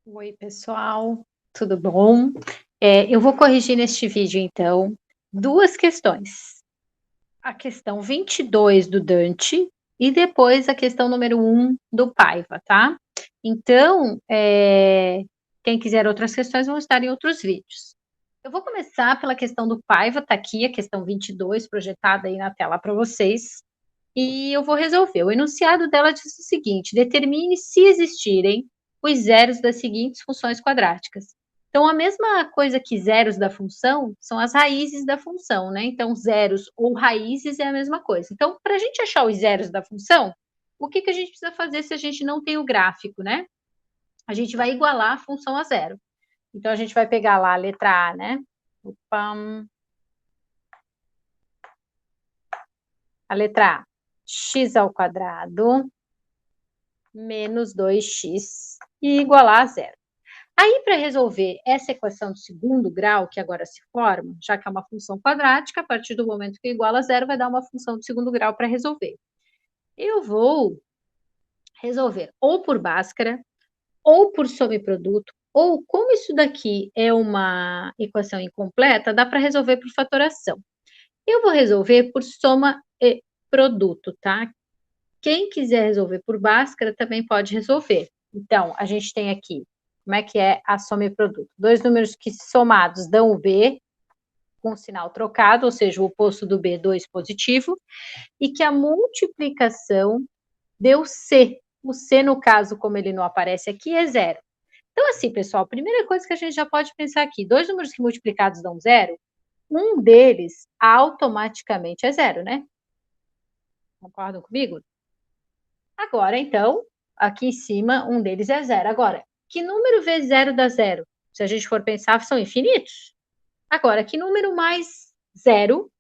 Oi, pessoal, tudo bom? Eu vou corrigir neste vídeo, então, duas questões. A questão 22 do Dante e depois a questão número 1 do Paiva, tá? Então, quem quiser outras questões vão estar em outros vídeos. Eu vou começar pela questão do Paiva, tá aqui a questão 22 projetada aí na tela para vocês. E eu vou resolver. O enunciado dela diz o seguinte: determine se existirem os zeros das seguintes funções quadráticas. Então, a mesma coisa que zeros da função são as raízes da função, né? Então, zeros ou raízes é a mesma coisa. Então, para a gente achar os zeros da função, o que a gente precisa fazer se a gente não tem o gráfico, né? A gente vai igualar a função a zero. Então, a gente vai pegar lá a letra A, né? Opa. A letra A, x ao quadrado menos 2x e igualar a zero. Aí, para resolver essa equação do segundo grau, que agora se forma, já que é uma função quadrática, a partir do momento que iguala a zero, vai dar uma função de segundo grau para resolver. Eu vou resolver ou por Bhaskara, ou por soma e produto, ou como isso daqui é uma equação incompleta, dá para resolver por fatoração. Eu vou resolver por soma e produto, tá? Quem quiser resolver por Bhaskara também pode resolver. Então, a gente tem aqui, como é que é a soma e produto? Dois números que somados dão o B, com o sinal trocado, ou seja, o oposto do B, 2 positivo, e que a multiplicação deu C. O C, no caso, como ele não aparece aqui, é zero. Então, assim, pessoal, a primeira coisa que a gente já pode pensar aqui, dois números que multiplicados dão zero, um deles automaticamente é zero, né? Concordam comigo? Agora, então, aqui em cima, um deles é zero. Agora, que número vezes zero dá zero? Se a gente for pensar, são infinitos. Agora, que número mais zero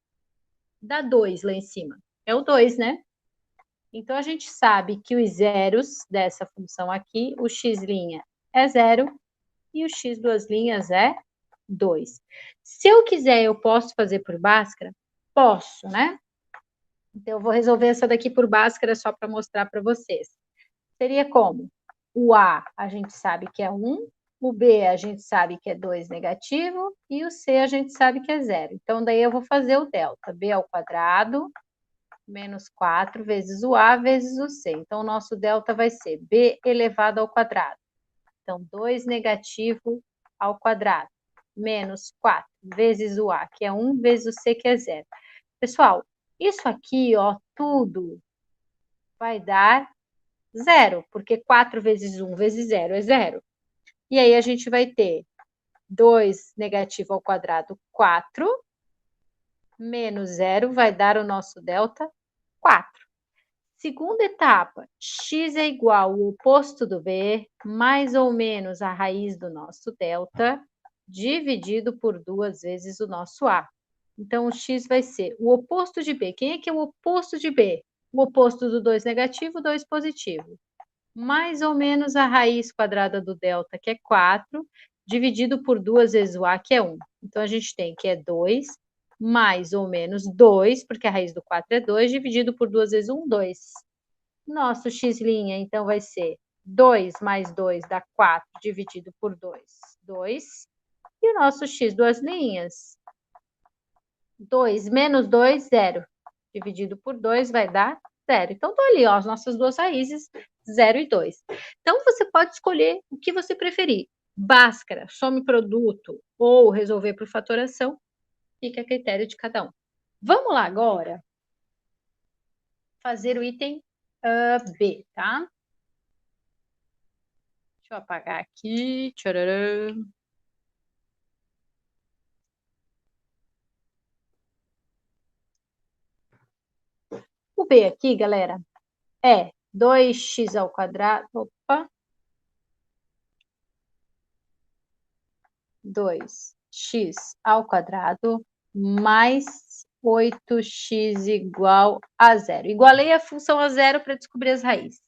dá 2 lá em cima? É o 2, né? Então, a gente sabe que os zeros dessa função aqui, o x' é zero e o x duas linhas é 2. Se eu quiser, eu posso fazer por Bhaskara? Posso, né? Então, eu vou resolver essa daqui por Bhaskara só para mostrar para vocês. Seria como? O A gente sabe que é 1, o B a gente sabe que é 2 negativo e o C a gente sabe que é zero. Então, daí eu vou fazer o delta, B ao quadrado menos 4 vezes o A vezes o C. Então, o nosso delta vai ser B elevado ao quadrado. Então, 2 negativo ao quadrado menos 4 vezes o A, que é 1, vezes o C, que é zero. Pessoal, isso aqui, ó, tudo vai dar zero, porque 4 vezes 1 vezes 0 é zero. E aí a gente vai ter 2 negativo ao quadrado, 4, menos zero vai dar o nosso delta 4. Segunda etapa, x é igual ao oposto do b, mais ou menos a raiz do nosso delta, dividido por 2 vezes o nosso a. Então, o x vai ser o oposto de b. Quem é que é o oposto de b? O oposto do 2 negativo, 2 positivo. Mais ou menos a raiz quadrada do delta, que é 4, dividido por 2 vezes o a, que é 1. Então, a gente tem que é 2, mais ou menos 2, porque a raiz do 4 é 2, dividido por 2 vezes 1, 2. Nosso x', então, vai ser 2 mais 2 dá 4, dividido por 2, 2. E o nosso x, duas linhas, 2 menos 2, 0. Dividido por 2 vai dar 0. Então, tô ali, ó, as nossas duas raízes, 0 e 2. Então, você pode escolher o que você preferir. Bhaskara, some produto ou resolver por fatoração, fica a critério de cada um. Vamos lá agora fazer o item B, tá? Deixa eu apagar aqui. Tchararã. O B aqui, galera, é 2x ao quadrado. Opa! 2x ao quadrado mais 8x igual a zero. Igualei a função a zero para descobrir as raízes.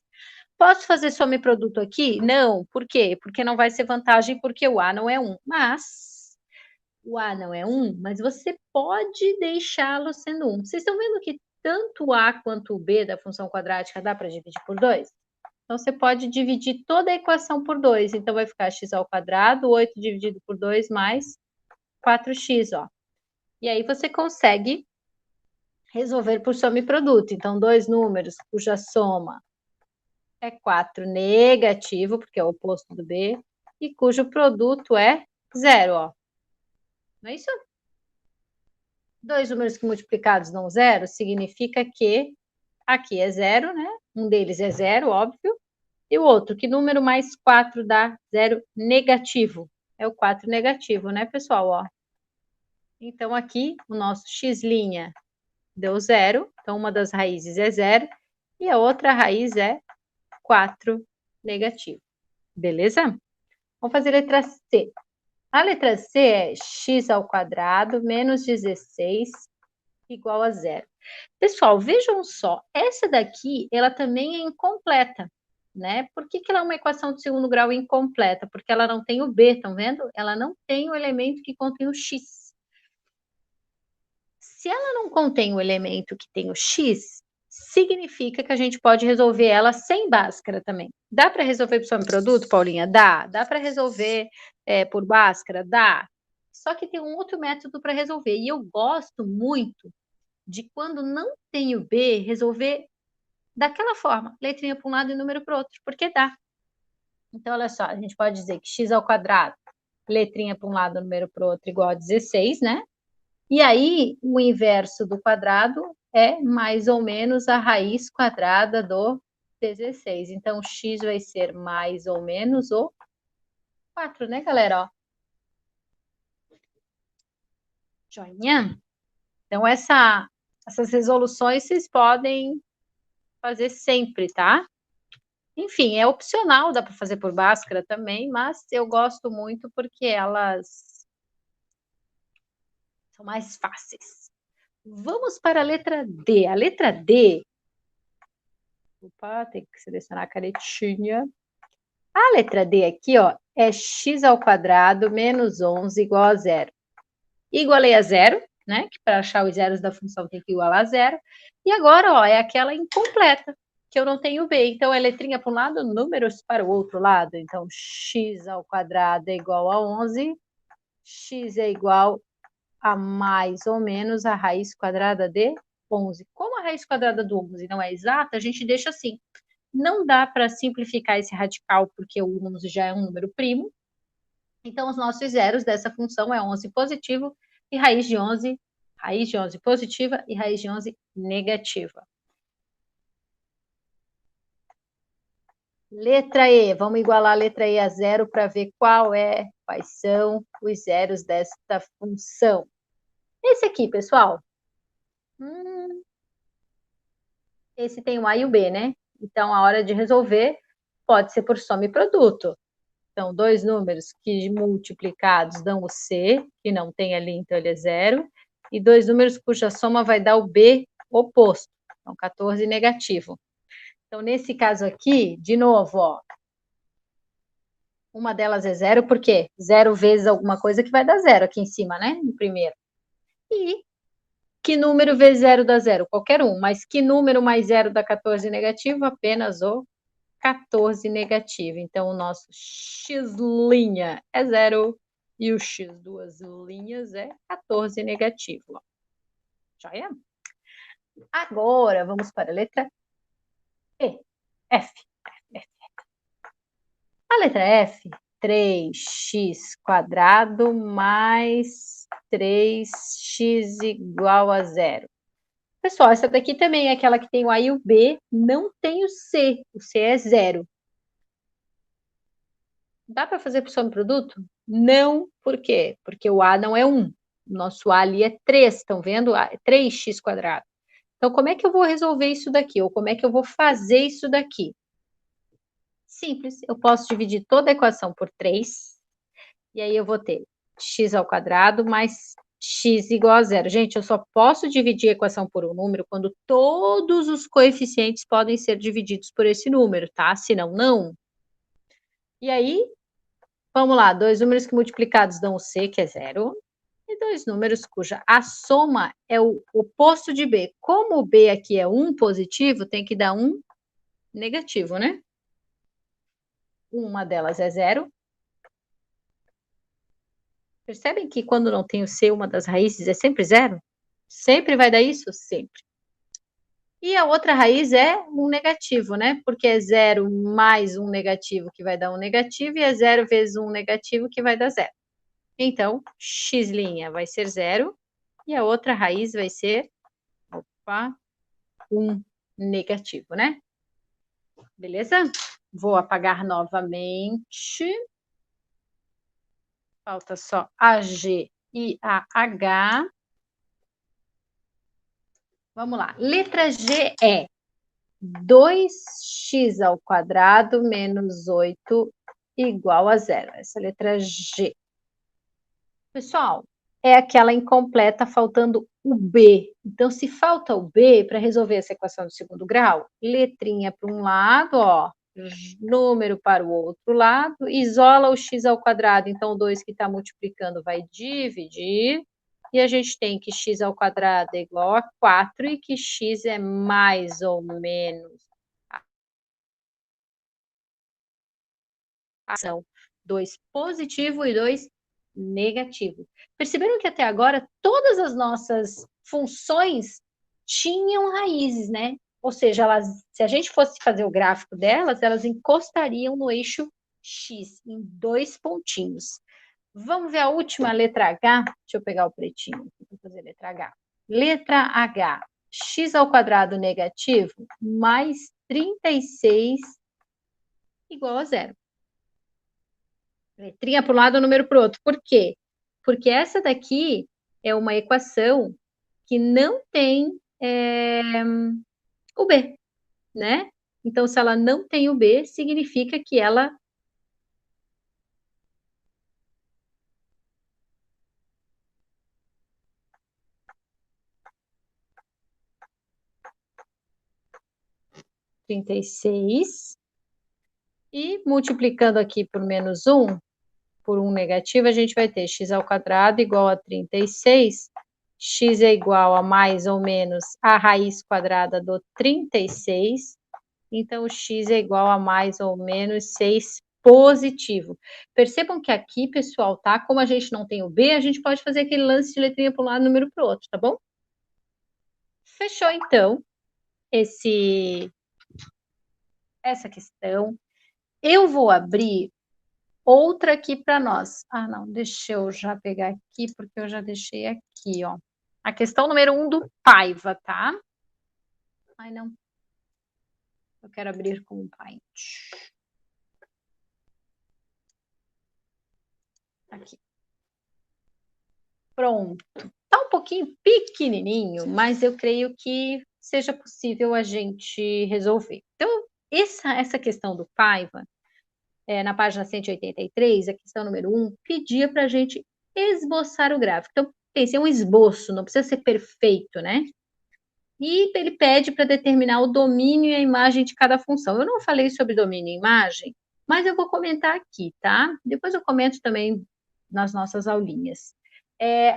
Posso fazer soma e produto aqui? Não. Por quê? Porque não vai ser vantagem, porque o A não é 1. Mas o A não é 1, mas você pode deixá-lo sendo 1. Vocês estão vendo que tanto o A quanto o B da função quadrática dá para dividir por 2? Então, você pode dividir toda a equação por 2. Então, vai ficar x ao quadrado, 8 dividido por 2 mais 4x, ó. E aí, você consegue resolver por soma e produto. Então, dois números cuja soma é 4 negativo, porque é o oposto do B, e cujo produto é 0, ó. Não é isso? Dois números que multiplicados dão 0, significa que aqui é 0, né? Um deles é 0, óbvio. E o outro, que número mais 4 dá 0 negativo? É o 4 negativo, né, pessoal? Ó. Então, aqui, o nosso x' deu 0. Então, uma das raízes é 0. E a outra raiz é 4 negativo. Beleza? Vamos fazer a letra C. A letra C é x ao quadrado menos 16 igual a 0. Pessoal, vejam só, essa daqui, ela também é incompleta, né? Por que ela é uma equação de segundo grau incompleta? Porque ela não tem o B, estão vendo? Ela não tem o elemento que contém o x. Se ela não contém o elemento que tem o x, significa que a gente pode resolver ela sem Bhaskara também. Dá para resolver por soma e produto, Paulinha? Dá. Dá para resolver por Bhaskara? Dá. Só que tem um outro método para resolver. E eu gosto muito de quando não tem o B, resolver daquela forma, letrinha para um lado e número para o outro, porque dá. Então, olha só, a gente pode dizer que x ao quadrado, letrinha para um lado, número para o outro, igual a 16, né? E aí, o inverso do quadrado é mais ou menos a raiz quadrada do 16. Então, x vai ser mais ou menos o 4, né, galera? Ó. Joinha? Então, essas resoluções vocês podem fazer sempre, tá? Enfim, é opcional, dá para fazer por Bhaskara também, mas eu gosto muito porque elas são mais fáceis. Vamos para a letra D. A letra D. Opa, tem que selecionar a canetinha. A letra D aqui, ó, é x ao quadrado menos 11 igual a 0. Igualei a 0, né? Que para achar os zeros da função tem que igualar a 0. E agora, ó, é aquela incompleta, que eu não tenho B. Então, é letrinha para um lado, números para o outro lado. Então, x ao quadrado é igual a 11. X é igual a mais ou menos a raiz quadrada de 11. Como a raiz quadrada do 11 não é exata, a gente deixa assim. Não dá para simplificar esse radical, porque o 11 já é um número primo. Então, os nossos zeros dessa função é 11 positivo e raiz de 11 positiva e raiz de 11 negativa. Letra E, vamos igualar a letra E a 0 para ver quais são os zeros desta função. Esse aqui, pessoal. Esse tem o A e o B, né? Então, a hora de resolver pode ser por soma e produto. Então, dois números que multiplicados dão o C, que não tem ali, então ele é 0. E dois números cuja soma vai dar o B oposto. Então, 14 negativo. Então, nesse caso aqui, de novo, ó. Uma delas é 0, por quê? 0 vezes alguma coisa que vai dar 0 aqui em cima, né? No primeiro. E que número vezes 0 dá 0? Qualquer um. Mas que número mais 0 dá 14 negativo? Apenas o 14 negativo. Então, o nosso x' é 0 e o x duas linhas é 14 negativo. Ó. Joia? Agora, vamos para a letra E. F. A letra F, 3x quadrado mais 3x igual a 0. Pessoal, essa daqui também é aquela que tem o A e o B, não tem o C é 0. Dá para fazer por soma e produto? Não, por quê? Porque o A não é 1. O nosso A ali é 3, estão vendo? É 3x quadrado. Então, como é que eu vou resolver isso daqui? Ou como é que eu vou fazer isso daqui? Simples, eu posso dividir toda a equação por 3, e aí eu vou ter x ao quadrado mais x igual a 0. Gente, eu só posso dividir a equação por um número quando todos os coeficientes podem ser divididos por esse número, tá? Senão, não. E aí, vamos lá, dois números que multiplicados dão o C, que é 0, e dois números cuja a soma é o oposto de B. Como o B aqui é 1 positivo, tem que dar 1 negativo, né? uma delas é zero. Percebem que quando não tem o C, uma das raízes é sempre zero? Sempre vai dar isso? Sempre. E a outra raiz é um negativo, né? Porque é zero mais um negativo que vai dar um negativo, e é zero vezes um negativo que vai dar zero. Então, x' vai ser zero, e a outra raiz vai ser, opa, um negativo, né? Beleza? Vou apagar novamente. Falta só a G e a H. Vamos lá. Letra G é 2x ao quadrado menos 8 igual a zero. Essa é a letra G. Pessoal, é aquela incompleta faltando o B. Então, se falta o B, para resolver essa equação do segundo grau, letrinha para um lado, ó, número para o outro lado, isola o x ao quadrado. Então, o 2 que está multiplicando vai dividir. E a gente tem que x ao quadrado é igual a 4 e que x é mais ou menos ação 2 positivo e 2 negativo. Perceberam que até agora todas as nossas funções tinham raízes, né? Ou seja, elas, se a gente fosse fazer o gráfico delas, elas encostariam no eixo X, em dois pontinhos. Vamos ver a última, letra H. Deixa eu pegar o pretinho aqui para fazer letra H. Letra H. X ao quadrado negativo mais 36 igual a zero. Letrinha para um lado, número para o outro. Por quê? Porque essa daqui é uma equação que não tem o B, né? Então, se ela não tem o B, significa que ela trinta e seis, e multiplicando aqui por menos 1, por 1 negativo, a gente vai ter x ao quadrado igual a 36, x é igual a mais ou menos a raiz quadrada do 36, então o x é igual a mais ou menos 6 positivo. Percebam que aqui, pessoal, tá? Como a gente não tem o B, a gente pode fazer aquele lance de letrinha para um lado, número para o outro, tá bom? Fechou, então, essa questão. Eu vou abrir outra aqui para nós. Ah, não, deixa eu já pegar aqui, porque eu já deixei aqui, ó. A questão número 1 do Paiva, tá? Ai, não. Eu quero abrir com o Paint. Aqui. Pronto. Tá um pouquinho pequenininho, mas eu creio que seja possível a gente resolver. Então, essa questão do Paiva, na página 183, a questão número 1, pedia para a gente esboçar o gráfico. Então, pense, é um esboço, não precisa ser perfeito, né? E ele pede para determinar o domínio e a imagem de cada função. Eu não falei sobre domínio e imagem, mas eu vou comentar aqui, tá? Depois eu comento também nas nossas aulinhas.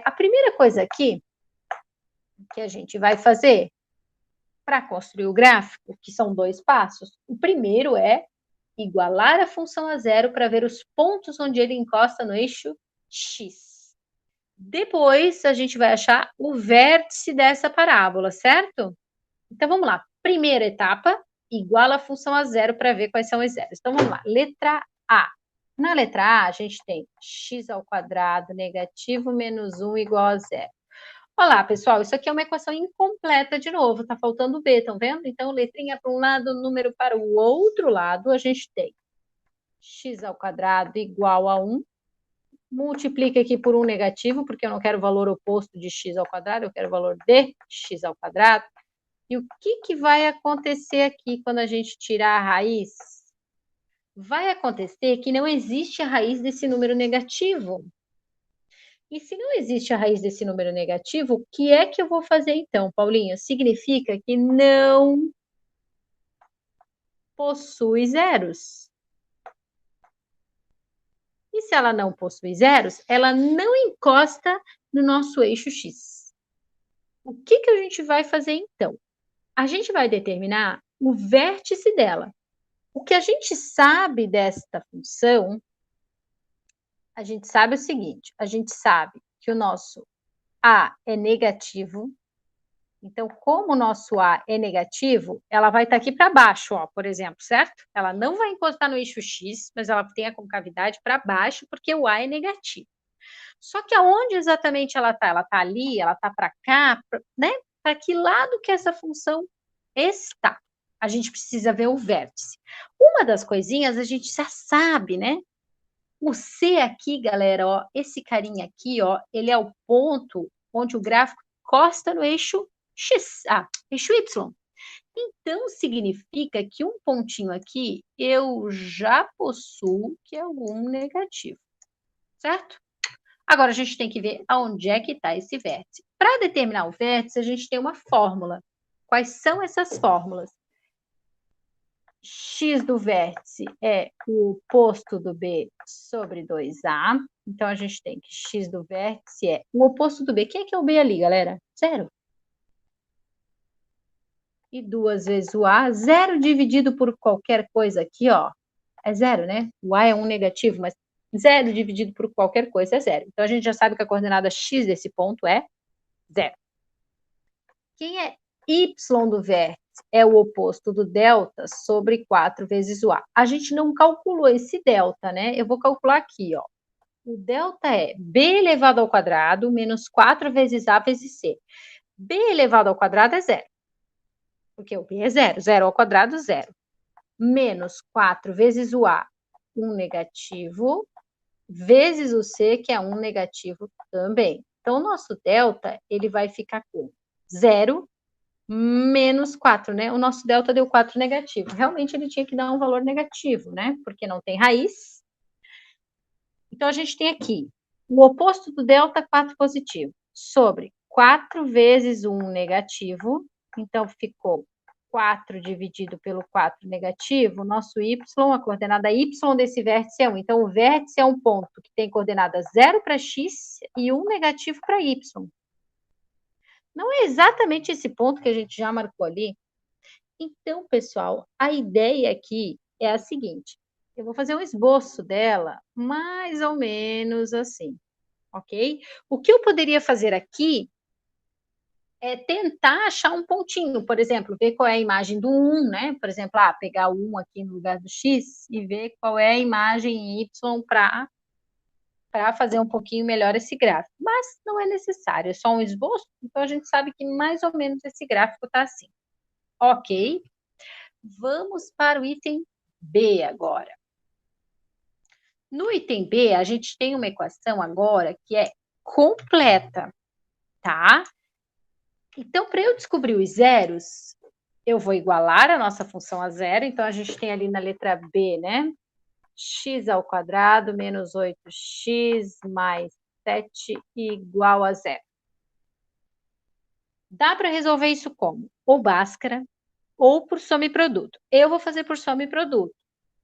A primeira coisa aqui que a gente vai fazer para construir o gráfico, que são 2 passos, o primeiro é igualar a função a zero para ver os pontos onde ele encosta no eixo X. Depois, a gente vai achar o vértice dessa parábola, certo? Então, vamos lá. Primeira etapa, iguala a função a zero para ver quais são os zeros. Então, vamos lá. Letra A. Na letra A, a gente tem x ao quadrado negativo menos 1 igual a zero. Olá, pessoal, isso aqui é uma equação incompleta de novo, tá faltando o B, estão vendo? Então, letrinha para um lado, número para o outro lado, a gente tem x ao quadrado igual a 1. Multiplica aqui por 1 negativo, porque eu não quero o valor oposto de x ao quadrado, eu quero o valor de x ao quadrado. E o que vai acontecer aqui quando a gente tirar a raiz? Vai acontecer que não existe a raiz desse número negativo. E se não existe a raiz desse número negativo, o que é que eu vou fazer então, Paulinho? Significa que não possui zeros. E se ela não possui zeros, ela não encosta no nosso eixo X. O que a gente vai fazer então? A gente vai determinar o vértice dela. O que a gente sabe desta função, a gente sabe o seguinte, a gente sabe que o nosso A é negativo, então, como o nosso A é negativo, ela vai estar aqui para baixo, ó, por exemplo, certo? Ela não vai encostar no eixo X, mas ela tem a concavidade para baixo, porque o A é negativo. Só que aonde exatamente ela está? Ela está ali, ela está para cá, né? Para que lado que essa função está? A gente precisa ver o vértice. Uma das coisinhas a gente já sabe, né? O C aqui, galera, ó, esse carinha aqui, ó, ele é o ponto onde o gráfico encosta no eixo X, eixo Y. Então, significa que um pontinho aqui eu já possuo que é um negativo, certo? Agora, a gente tem que ver aonde é que está esse vértice. Para determinar o vértice, a gente tem uma fórmula. Quais são essas fórmulas? X do vértice é o oposto do B sobre 2A. Então, a gente tem que X do vértice é o oposto do B. Quem é que é o B ali, galera? Zero. E 2 vezes o A. Zero dividido por qualquer coisa aqui, ó. É zero, né? O A é um negativo, mas zero dividido por qualquer coisa é zero. Então, a gente já sabe que a coordenada X desse ponto é zero. Quem é y do vértice? É o oposto do delta sobre 4 vezes o A. A gente não calculou esse delta, né? Eu vou calcular aqui, ó. O delta é B elevado ao quadrado menos 4 vezes A vezes C. B elevado ao quadrado é zero. Porque o B é zero. Zero ao quadrado, zero. Menos 4 vezes o A, um negativo, vezes o C, que é um negativo também. Então, o nosso delta, ele vai ficar com zero menos 4, né? O nosso delta deu 4 negativo. Realmente ele tinha que dar um valor negativo, né? Porque não tem raiz. Então, a gente tem aqui o oposto do delta, 4 positivo, sobre 4 vezes 1 negativo. Então, ficou 4 dividido pelo 4 negativo. Nosso y, a coordenada y desse vértice é 1. Então, o vértice é um ponto que tem coordenada 0 para x e 1 negativo para y. Não é exatamente esse ponto que a gente já marcou ali? Então, pessoal, a ideia aqui é a seguinte: eu vou fazer um esboço dela mais ou menos assim, ok? O que eu poderia fazer aqui é tentar achar um pontinho, por exemplo, ver qual é a imagem do 1, né? Por exemplo, pegar o 1 aqui no lugar do x e ver qual é a imagem y para fazer um pouquinho melhor esse gráfico. Mas não é necessário, é só um esboço, então a gente sabe que mais ou menos esse gráfico está assim. Ok? Vamos para o item B agora. No item B, a gente tem uma equação agora que é completa, tá? Então, para eu descobrir os zeros, eu vou igualar a nossa função a zero. Então, a gente tem ali na letra B, né? X ao quadrado menos 8x mais 7 igual a zero. Dá para resolver isso como? Ou Bhaskara, ou por soma e produto. Eu vou fazer por soma e produto.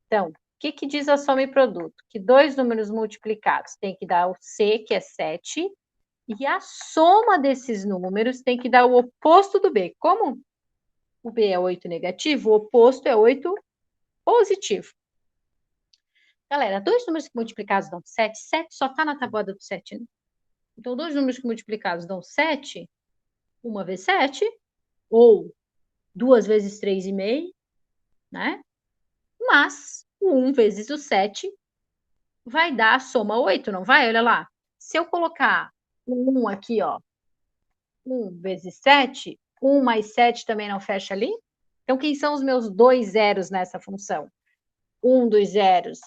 Então, o que diz a soma e produto? Que dois números multiplicados tem que dar o C, que é 7, e a soma desses números tem que dar o oposto do B. Como o B é 8 negativo, o oposto é 8 positivo. Galera, dois números multiplicados dão 7, 7 só está na tabuada do 7, né? Então, dois números multiplicados dão 7, 1 vezes 7, ou 2 vezes 3,5, né? Mas o 1 vezes o 7 vai dar a soma 8, não vai? Olha lá. Se eu colocar o 1 aqui, ó, 1 vezes 7, 1 mais 7 também não fecha ali? Então, quem são os meus dois zeros nessa função? Um dos zeros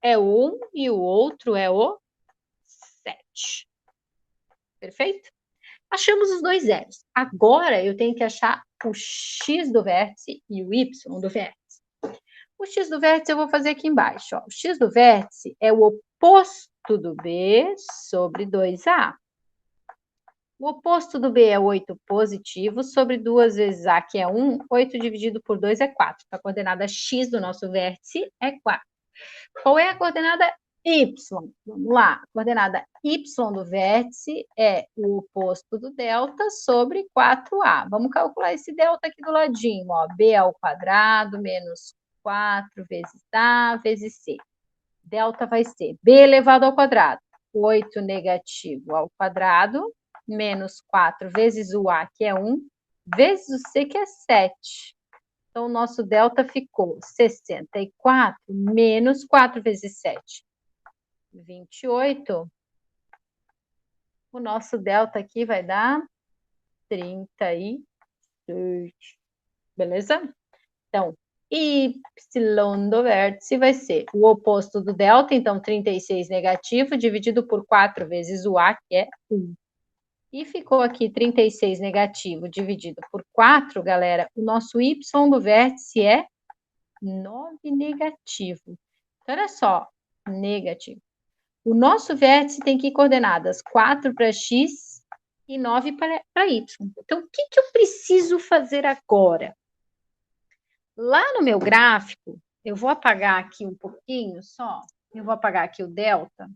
é o 1 e o outro é o 7. Perfeito? Achamos os dois zeros. Agora, eu tenho que achar o x do vértice e o y do vértice. O x do vértice eu vou fazer aqui embaixo. Ó. O x do vértice é o oposto do B sobre 2A. O oposto do B é 8 positivo sobre 2 vezes A, que é 1. 8 dividido por 2 é 4. Então, a coordenada x do nosso vértice é 4. Qual é a coordenada y? Vamos lá. A coordenada y do vértice é o oposto do delta sobre 4A. Vamos calcular esse delta aqui do ladinho. Ó. B ao quadrado menos 4 vezes A vezes C. Delta vai ser B elevado ao quadrado. 8 negativo ao quadrado, menos 4 vezes o A, que é 1, vezes o C, que é 7. Então, o nosso delta ficou 64 menos 4 vezes 7. 28. O nosso delta aqui vai dar 36. Beleza? Então, y do vértice vai ser o oposto do delta, então 36 negativo, dividido por 4 vezes o A, que é 1. E ficou aqui 36 negativo dividido por 4, galera, o nosso y do vértice é 9 negativo. Então, olha só, negativo. O nosso vértice tem que ir coordenadas 4 para x e 9 para y. Então, o que eu preciso fazer agora? Lá no meu gráfico, eu vou apagar aqui um pouquinho só. Eu vou apagar aqui o delta.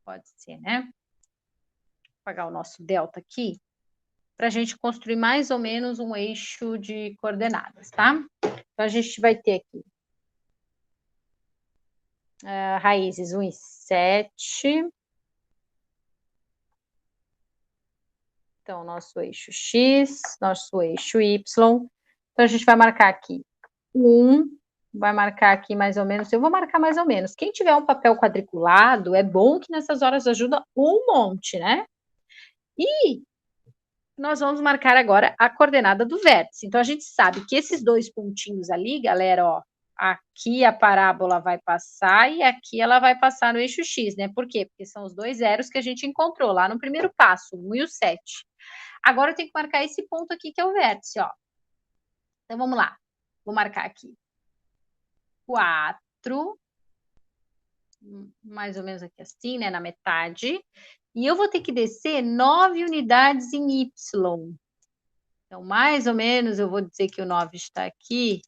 Pode ser, né? Vou apagar o nosso delta aqui, para a gente construir mais ou menos um eixo de coordenadas, tá? Então, a gente vai ter aqui raízes 1 e 7. Então, nosso eixo x, nosso eixo y. Então, a gente vai marcar aqui 1, vai marcar aqui mais ou menos, eu vou marcar mais ou menos. Quem tiver um papel quadriculado, é bom que nessas horas ajuda um monte, né? E nós vamos marcar agora a coordenada do vértice. Então, a gente sabe que esses dois pontinhos ali, galera, ó, aqui a parábola vai passar e aqui ela vai passar no eixo x, né? Por quê? Porque são os dois zeros que a gente encontrou lá no primeiro passo, 1 e o 7. Agora eu tenho que marcar esse ponto aqui, que é o vértice, ó. Então, vamos lá. Vou marcar aqui 4, mais ou menos aqui assim, né, na metade. E eu vou ter que descer 9 unidades em y. Então, mais ou menos, eu vou dizer que o 9 está aqui.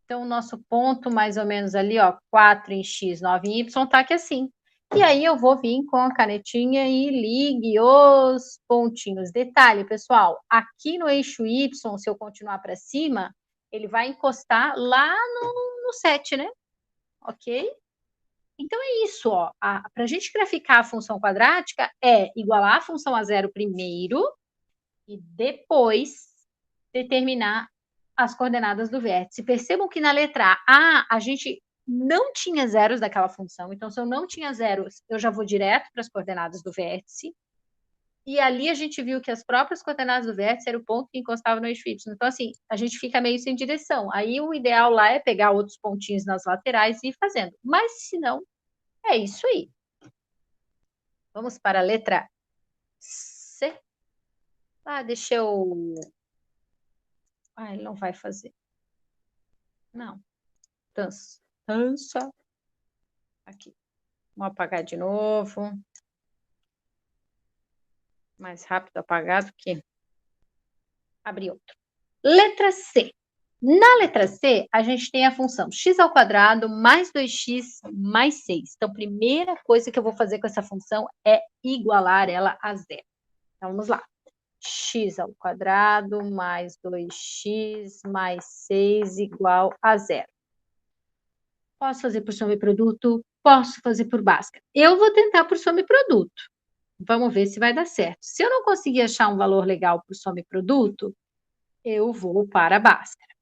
Então, o nosso ponto, mais ou menos ali, ó, 4 em x, 9 em y, está aqui assim. E aí, eu vou vir com a canetinha e ligue os pontinhos. Detalhe, pessoal, aqui no eixo y, se eu continuar para cima, ele vai encostar lá no 7, né? Ok? Então, é isso, ó. Para a gente graficar a função quadrática, é igualar a função a zero primeiro e depois determinar as coordenadas do vértice. Percebam que na letra A, a gente não tinha zeros daquela função. Então, se eu não tinha zeros, eu já vou direto para as coordenadas do vértice. E ali a gente viu que as próprias coordenadas do vértice era o ponto que encostava no eixo y. Então, assim, a gente fica meio sem direção. Aí, o ideal lá é pegar outros pontinhos nas laterais e ir fazendo. Mas, se não, é isso aí. Vamos para a letra C. Deixa eu... ele não vai fazer. Não. Tança. Aqui. Vamos apagar de novo. Mais rápido apagar do que abrir outro. Letra C. Na letra C, a gente tem a função x ao quadrado mais 2x mais 6. Então, a primeira coisa que eu vou fazer com essa função é igualar ela a zero. Então, vamos lá. X ao quadrado mais 2x mais 6 igual a zero. Posso fazer por soma e produto? Posso fazer por Bhaskara. Eu vou tentar por soma e produto. Vamos ver se vai dar certo. Se eu não conseguir achar um valor legal por soma e produto, eu vou para a Bhaskara.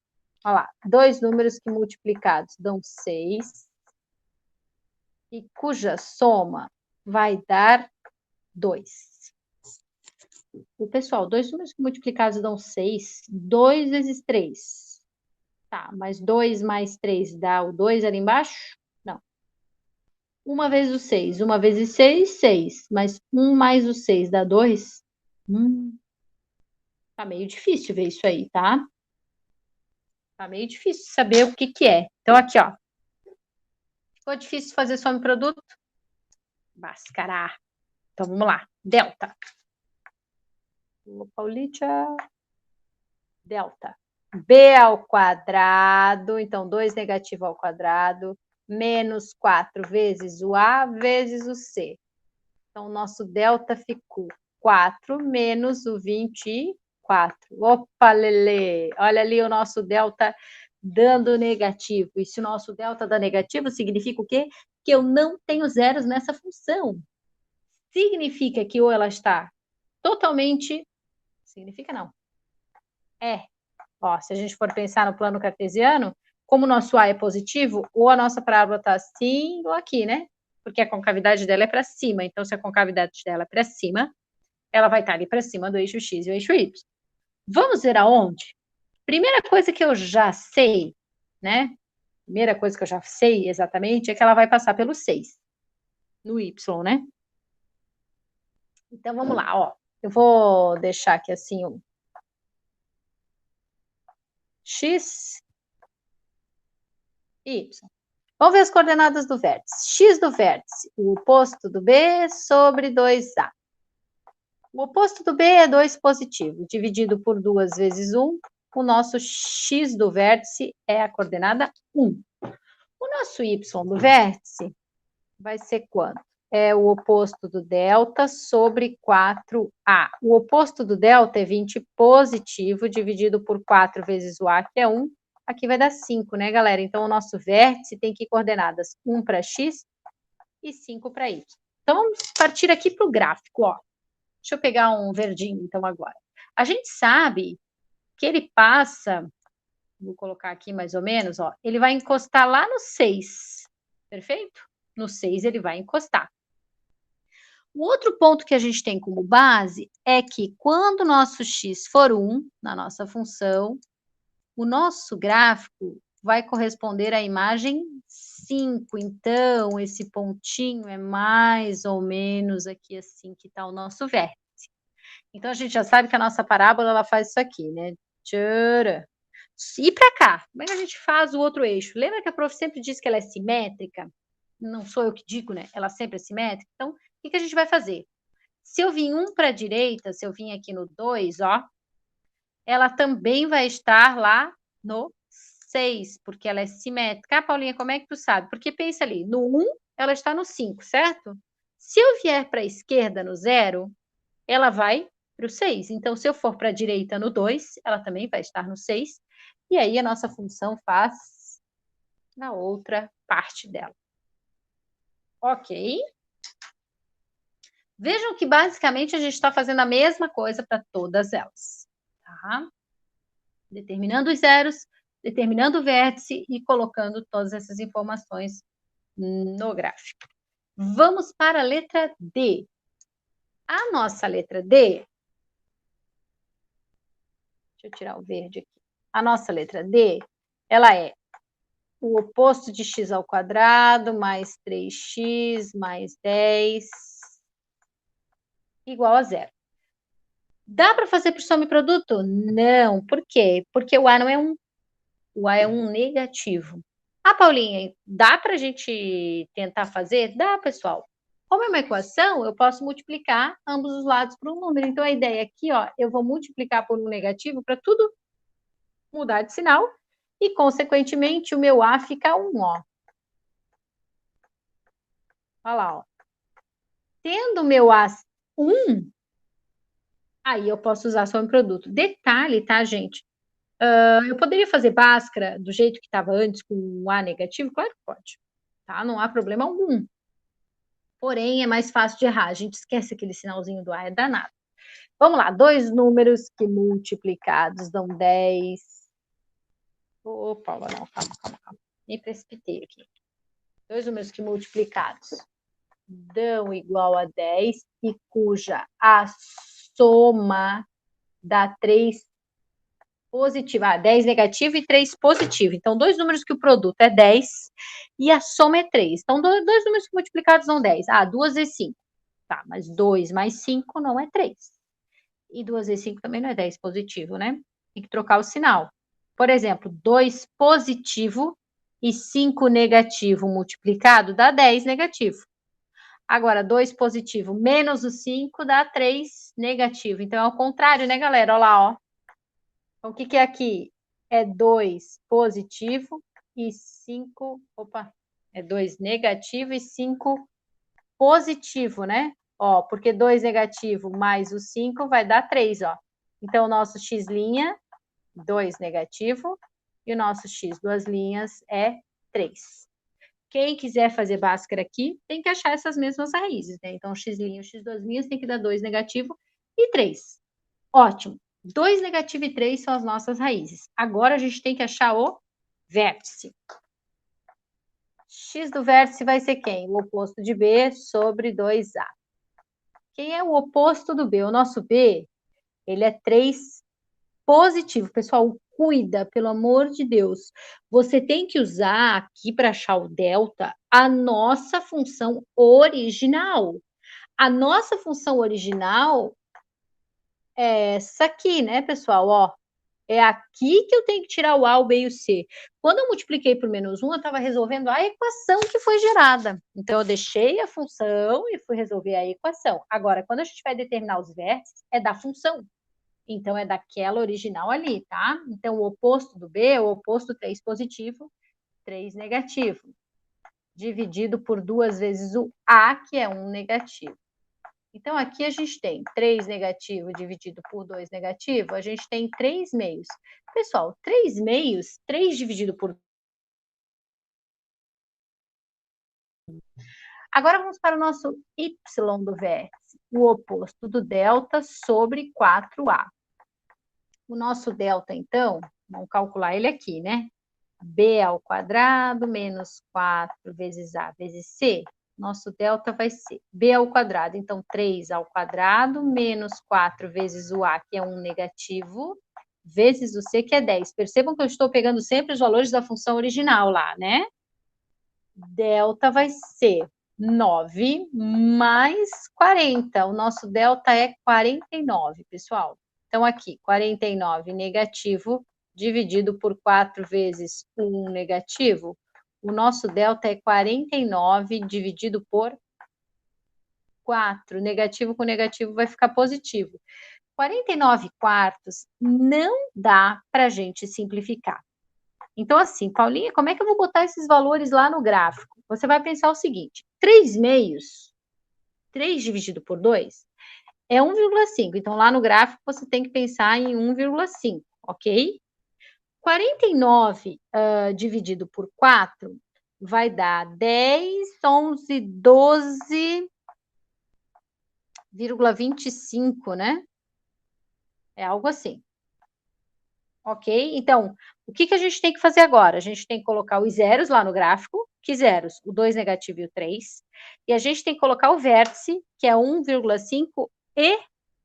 Olha lá, dois números que multiplicados dão 6 e cuja soma vai dar 2. E, pessoal, dois números que multiplicados dão 6, 2 vezes 3. Tá, mas 2 mais 3 dá o 2 ali embaixo? Não. 1 vezes o 6, 1 vezes 6, 6. Mas 1 mais o 6 dá 2? Tá meio difícil ver isso aí, tá? Tá meio difícil saber o que que é. Então, aqui, ó. Ficou difícil fazer soma e produto? Bhaskara. Então, vamos lá. Delta. Paulita. Delta. B ao quadrado. Então, 2 negativo ao quadrado. Menos 4 vezes o A vezes o C. Então, o nosso delta ficou 4 menos o 24. Opa, Lelê! Olha ali o nosso delta dando negativo. E se o nosso delta dá negativo, significa o quê? Que eu não tenho zeros nessa função. Significa que ou ela está totalmente... Significa não. Ó, se a gente for pensar no plano cartesiano, como o nosso A é positivo, ou a nossa parábola está assim ou aqui, né? Porque a concavidade dela é para cima. Então, se a concavidade dela é para cima, ela vai estar ali para cima do eixo X e o eixo Y. Vamos ver aonde? Primeira coisa que eu já sei, né? Primeira coisa que eu já sei exatamente é que ela vai passar pelo 6, no Y, né? Então, vamos lá, ó. Eu vou deixar aqui assim o X, Y. Vamos ver as coordenadas do vértice. X do vértice, o oposto do B sobre 2A. O oposto do B é 2 positivo, dividido por 2 vezes 1. O nosso X do vértice é a coordenada 1. O nosso Y do vértice vai ser quanto? É o oposto do delta sobre 4A. O oposto do delta é 20 positivo, dividido por 4 vezes o A, que é 1. Aqui vai dar 5, né, galera? Então, o nosso vértice tem que coordenadas 1 para X e 5 para Y. Então, vamos partir aqui para o gráfico, ó. Deixa eu pegar um verdinho, então, agora. A gente sabe que ele passa, vou colocar aqui mais ou menos, ó, ele vai encostar lá no 6, perfeito? No 6 ele vai encostar. O outro ponto que a gente tem como base é que quando o nosso x for 1, na nossa função, o nosso gráfico vai corresponder à imagem 5. Então, esse pontinho é mais ou menos aqui assim que está o nosso vértice. Então, a gente já sabe que a nossa parábola ela faz isso aqui, né? Tchara. E para cá, como é que a gente faz o outro eixo? Lembra que a prof sempre diz que ela é simétrica? Não sou eu que digo, né? Ela sempre é simétrica. Então, o que a gente vai fazer? Se eu vim 1 para a direita, se eu vim aqui no 2, ó, ela também vai estar lá no 6, porque ela é simétrica. Ah, Paulinha, como é que tu sabe? Porque pensa ali, no 1, ela está no 5, certo? Se eu vier para a esquerda no 0, ela vai para o 6. Então, se eu for para a direita no 2, ela também vai estar no 6. E aí, a nossa função faz na outra parte dela. Ok? Vejam que, basicamente, a gente está fazendo a mesma coisa para todas elas. Tá? Determinando os zeros, determinando o vértice e colocando todas essas informações no gráfico. Vamos para a letra D. A nossa letra D... Deixa eu tirar o verde aqui. A nossa letra D, ela é o oposto de x ao quadrado mais 3x mais 10 igual a zero. Dá para fazer por soma e produto? Não. Por quê? Porque o A não é 1. O A é um negativo. Ah, Paulinha, dá para a gente tentar fazer? Dá, pessoal. Como é uma equação, eu posso multiplicar ambos os lados por um número. Então, a ideia aqui, ó, eu vou multiplicar por um negativo para tudo mudar de sinal e, consequentemente, o meu A fica 1, ó. Olha lá, ó. Tendo o meu A 1, aí eu posso usar só um produto. Detalhe, tá, gente? Eu poderia fazer Bhaskara do jeito que estava antes, com um A negativo? Claro que pode, tá? Não há problema algum. Porém, é mais fácil de errar. A gente esquece aquele sinalzinho do A, é danado. Vamos lá, dois números que multiplicados dão 10. Opa, não, calma. Me precipitei aqui. Dois números que multiplicados dão igual a 10 e cuja a soma dá 3 positivo. 10 negativo e 3 positivo. Então, dois números que o produto é 10 e a soma é 3. Então, dois números que multiplicados dão 10. 2 vezes 5. Tá, mas 2 mais 5 não é 3. E 2 vezes 5 também não é 10 positivo, né? Tem que trocar o sinal. Por exemplo, 2 positivo e 5 negativo multiplicado dá 10 negativo. Agora, 2 positivo menos o 5 dá 3 negativo. Então, é ao contrário, né, galera? Olha lá, ó. Então, o que é aqui? É 2 positivo e 5... Opa! É 2 negativo e 5 positivo, né? Ó, porque 2 negativo mais o 5 vai dar 3, ó. Então, o nosso x', 2 negativo E o nosso x, duas linhas, é 3. Quem quiser fazer Bhaskara aqui, tem que achar essas mesmas raízes, né? Então, x', x duas linhas tem que dar 2 negativo e 3. Ótimo. 2 negativo e 3 são as nossas raízes. Agora, a gente tem que achar o vértice. X do vértice vai ser quem? O oposto de B sobre 2A. Quem é o oposto do B? O nosso B, ele é 3 positivo. Pessoal, cuida, pelo amor de Deus. Você tem que usar aqui para achar o delta a nossa função original. A nossa função original é essa aqui, né, pessoal? Ó, é aqui que eu tenho que tirar o A, o B e o C. Quando eu multipliquei por menos 1, eu estava resolvendo a equação que foi gerada. Então, eu deixei a função e fui resolver a equação. Agora, quando a gente vai determinar os vértices, é da função. Então, é daquela original ali, tá? Então, o oposto do B é o oposto 3 positivo, 3 negativo. Dividido por 2 vezes o A, que é 1 negativo. Então, aqui a gente tem 3 negativo dividido por 2 negativo, a gente tem 3 meios. Pessoal, 3 meios, 3 dividido por... Agora, vamos para o nosso y do vértice, o oposto do delta sobre 4A. O nosso delta, então, vamos calcular ele aqui, né? B ao quadrado menos 4 vezes A vezes C. Nosso delta vai ser B ao quadrado. Então, 3 ao quadrado menos 4 vezes o A, que é 1 negativo, vezes o C, que é 10. Percebam que eu estou pegando sempre os valores da função original lá, né? Delta vai ser 9 mais 40. O nosso delta é 49, pessoal. Então, aqui, 49 negativo dividido por 4 vezes 1 negativo. O nosso delta é 49 dividido por 4. Negativo com negativo vai ficar positivo. 49 quartos não dá para a gente simplificar. Então, assim, Paulinha, como é que eu vou botar esses valores lá no gráfico? Você vai pensar o seguinte: 3 meios, 3 dividido por 2, é 1,5. Então, lá no gráfico, você tem que pensar em 1,5, ok? 49 dividido por 4 vai dar 10, 11, 12,25, né? É algo assim. Ok? Então, o que a gente tem que fazer agora? A gente tem que colocar os zeros lá no gráfico. Que zeros? O 2 negativo e o 3. E a gente tem que colocar o vértice, que é 1,5 e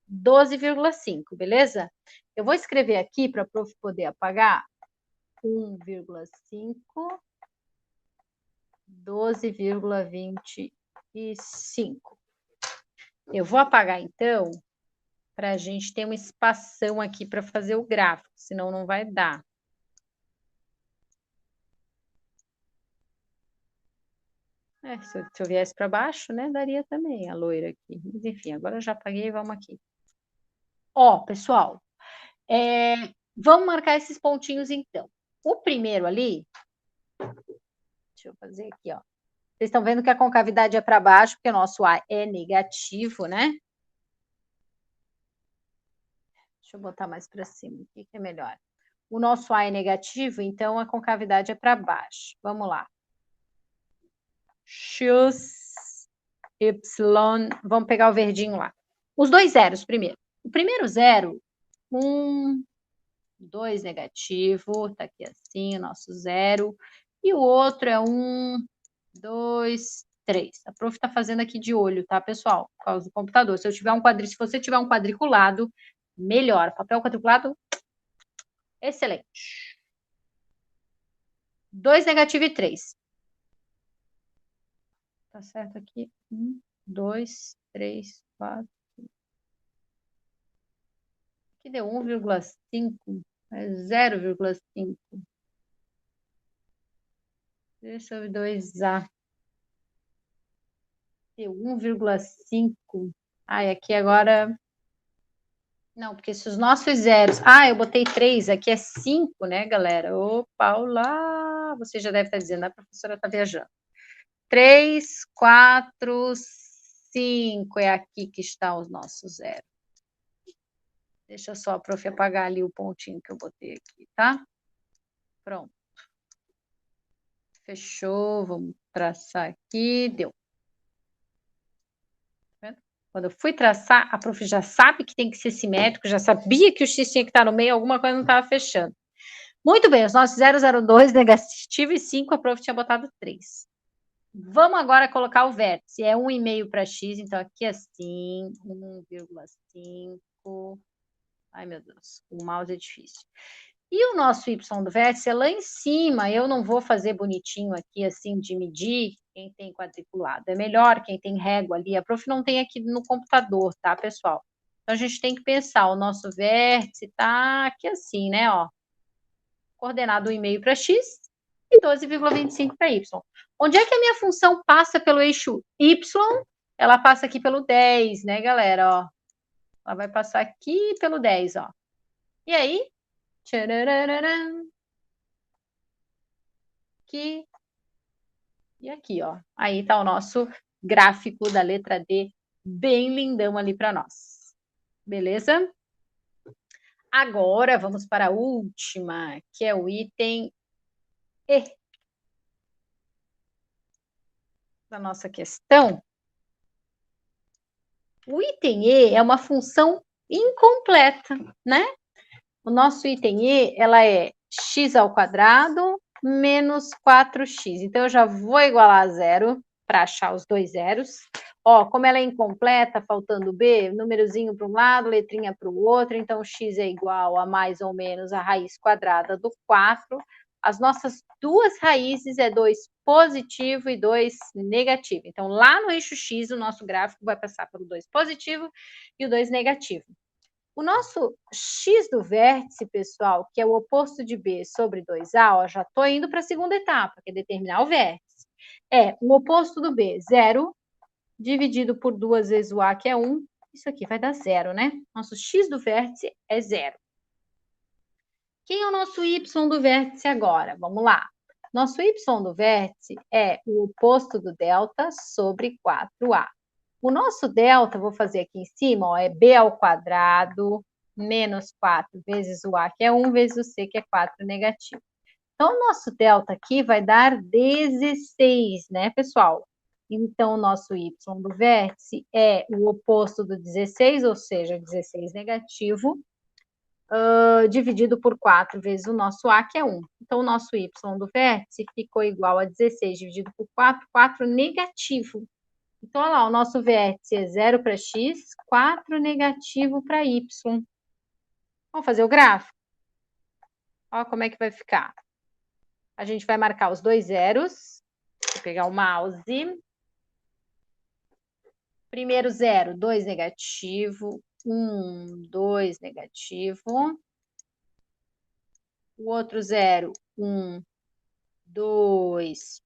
12,5, beleza? Eu vou escrever aqui para a prof poder apagar. 1,5, 12,25. Eu vou apagar, então, para a gente ter uma espação aqui para fazer o gráfico, senão não vai dar. Se eu viesse para baixo, né, daria também a loira aqui. Mas, enfim, agora eu já apaguei, vamos aqui. Ó, pessoal, vamos marcar esses pontinhos, então. O primeiro ali, deixa eu fazer aqui, ó. Vocês estão vendo que a concavidade é para baixo, porque o nosso A é negativo, né? Deixa eu botar mais para cima, o que é melhor? O nosso A é negativo, então a concavidade é para baixo. Vamos lá. X, Y, vamos pegar o verdinho lá. Os dois zeros primeiro. O primeiro zero, 1, 2 negativo, tá aqui assim, o nosso zero. E o outro é 1, 2, 3. A prof tá fazendo aqui de olho, tá, pessoal? Por causa do computador. Se você tiver um quadriculado, melhor. Papel quadriculado, excelente. 2 negativo e 3. Tá certo aqui? 1, 2, 3, 4. Aqui deu 1,5. É 0,5. Deixa eu ver 2A. Deu 1,5. Ai, aqui agora... Não, porque se os nossos zeros... eu botei 3, aqui é 5, né, galera? Ô, Paula, você já deve estar dizendo, a professora está viajando. 3, 4, 5, é aqui que estão os nossos zeros. Deixa só a prof apagar ali o pontinho que eu botei aqui, tá? Pronto. Fechou, vamos traçar aqui, deu. Quando eu fui traçar, a prof já sabe que tem que ser simétrico, já sabia que o x tinha que estar no meio, alguma coisa não estava fechando. Muito bem, os nossos 0,02 negativo e 5, a prof tinha botado 3. Vamos agora colocar o vértice. É 1,5 para x, então aqui assim, 1,5. Ai, meu Deus, o mouse é difícil. E o nosso y do vértice é lá em cima. Eu não vou fazer bonitinho aqui, assim, de medir quem tem quadriculado. É melhor quem tem régua ali. A prof não tem aqui no computador, tá, pessoal? Então, a gente tem que pensar, o nosso vértice tá aqui assim, né, ó. Coordenado 1,5 para x e 12,25 para y. Onde é que a minha função passa pelo eixo y? Ela passa aqui pelo 10, né, galera, ó. Ela vai passar aqui pelo 10, ó. E aí? Aqui e aqui, ó. Aí tá o nosso gráfico da letra D, bem lindão ali para nós. Beleza? Agora vamos para a última, que é o item E da nossa questão. O item E é uma função incompleta, né? O nosso item E, ela é x ao quadrado menos 4x. Então, eu já vou igualar a zero para achar os dois zeros. Ó, como ela é incompleta, faltando B, númerozinho para um lado, letrinha para o outro, então x é igual a mais ou menos a raiz quadrada do 4. As nossas duas raízes é 2 positivo e 2 negativo. Então, lá no eixo x, o nosso gráfico vai passar pelo 2 positivo e o 2 negativo. O nosso x do vértice, pessoal, que é o oposto de B sobre 2A, ó, já estou indo para a segunda etapa, que é determinar o vértice. É o oposto do B, 0, dividido por 2 vezes o A, que é 1. Isso aqui vai dar 0, né? Nosso x do vértice é 0. Quem é o nosso y do vértice agora? Vamos lá. Nosso y do vértice é o oposto do delta sobre 4A. O nosso delta, vou fazer aqui em cima, ó, é b ao quadrado menos 4 vezes o a, que é 1, vezes o c, que é 4 negativo. Então, o nosso delta aqui vai dar 16, né, pessoal? Então, o nosso y do vértice é o oposto do 16, ou seja, 16 negativo, dividido por 4 vezes o nosso a, que é 1. Então, o nosso y do vértice ficou igual a 16 dividido por 4, 4 negativo. Então, olha lá, o nosso vértice é 0 para x, 4 negativo para y. Vamos fazer o gráfico? Olha como é que vai ficar. A gente vai marcar os dois zeros. Vou pegar o mouse. Primeiro zero, 2 negativo. 1, 2 negativo. O outro zero, 1, 2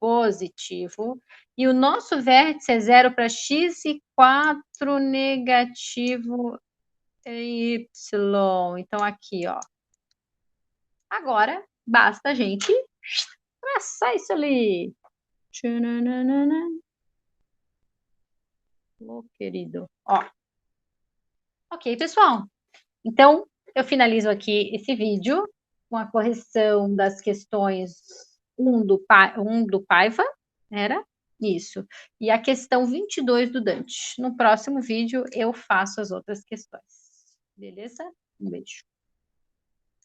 positivo. E o nosso vértice é 0 para x e 4 negativo y. Então, aqui, ó. Agora, basta a gente traçar isso ali. Ô, querido. Ó. Ok, pessoal. Então, eu finalizo aqui esse vídeo com a correção das questões 1 do Paiva, era isso, e a questão 22 do Dante. No próximo vídeo, eu faço as outras questões. Beleza? Um beijo.